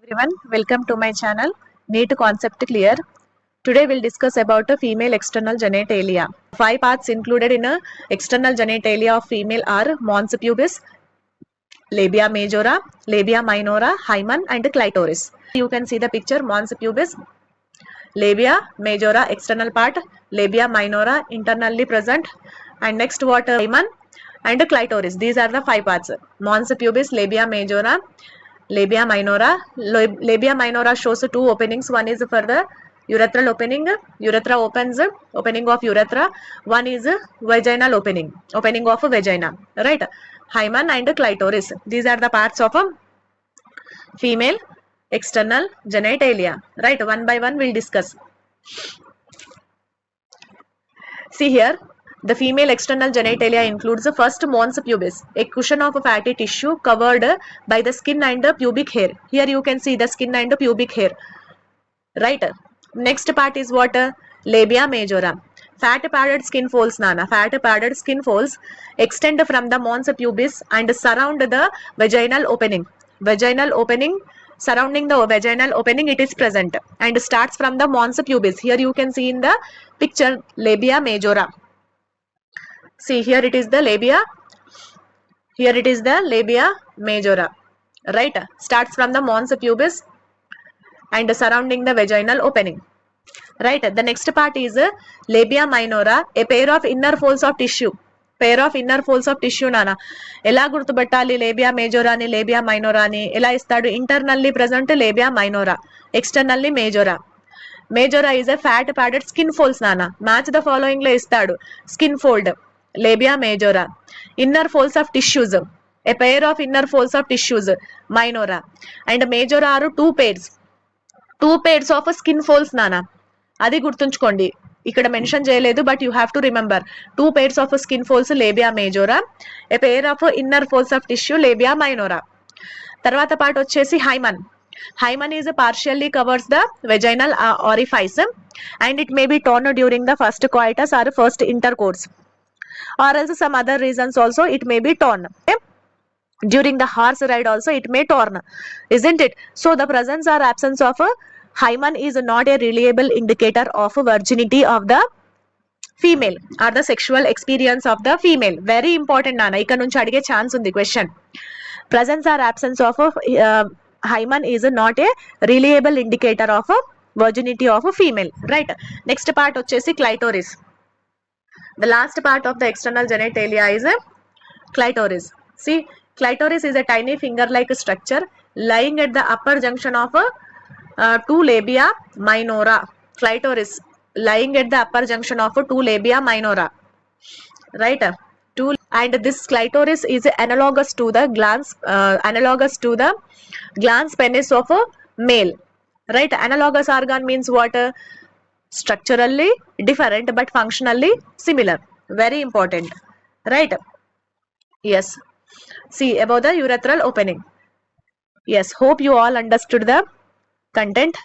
everyone, welcome to my channel NEET Concept Clear. Today we'll discuss about a female external genitalia. 5 parts included in a external genitalia of female are mons pubis, labia majora, labia minora, hymen and clitoris. You can see the picture: mons pubis, labia majora external part, labia minora internally present, and next what hymen and clitoris. These are the 5 parts: mons pubis, labia majora, labia minora. Labia minora shows 2 openings. One is for the urethral opening, urethra opens, opening of urethra. One is vaginal opening, opening of vagina, right? Hymen and clitoris, these are the parts of a female external genitalia, right? One by one we'll discuss. See here, the female external genitalia includes the first mons pubis, a cushion of fatty tissue covered by the skin and the pubic hair. Here you can see the skin and the pubic hair, right? Next part is what? Labia majora. Fat padded skin folds, Nana. Fat padded skin folds extend from the mons pubis and surround the vaginal opening. Vaginal opening, surrounding the vaginal opening, it is present and starts from the mons pubis. Here you can see in the picture labia majora. See, here it is the labia. Here it is the labia majora, right? Starts from the mons pubis and surrounding the vaginal opening, right? The next part is labia minora, a pair of inner folds of tissue. Pair of inner folds of tissue, నానా ఎలా గుర్తుపట్టాలి లేబియా మేజోరా అని లేబియా మైనోరా అని? ఎలా ఇస్తాడు? Internally present labia minora, externally majora. Majora is a fat padded skin folds, నానా match the following లో ఇస్తాడు. Skin fold labia majora, inner folds of tissues, a pair of inner folds of tissues, minora, and majora are 2 pairs of skin folds, nana adi gurtunchukondi, ikkada mention cheyaledu but you have to remember 2 pairs of skin folds labia majora, a pair of inner folds of tissue labia minora. Tarvata part vachesi hymen. Hymen is partially covers the vaginal orifice and it may be torn during the first coitus or first intercourse, or else some other reasons also it may be torn. Okay? During the horse ride also it may torn, isn't it? So the presence or absence of a hymen is not a reliable indicator of virginity of the female or the sexual experience of the female. Very important, nana ఇక్కడ నుంచి అడిగే chance ఉంది question. Presence or absence of a hymen is not a reliable indicator of a virginity of a female, right? Next part వచ్చేసి clitoris. The last part of the external genitalia is a clitoris. See, clitoris is a tiny finger-like structure lying at the upper junction of 2 labia minora. Clitoris lying at the upper junction of 2 labia minora, right? And this clitoris is analogous to the glans penis of a male, right? Analogous organ means what? Structurally different but functionally similar. Very important, right? Yes. See about the urethral opening. Yes, hope you all understood the content.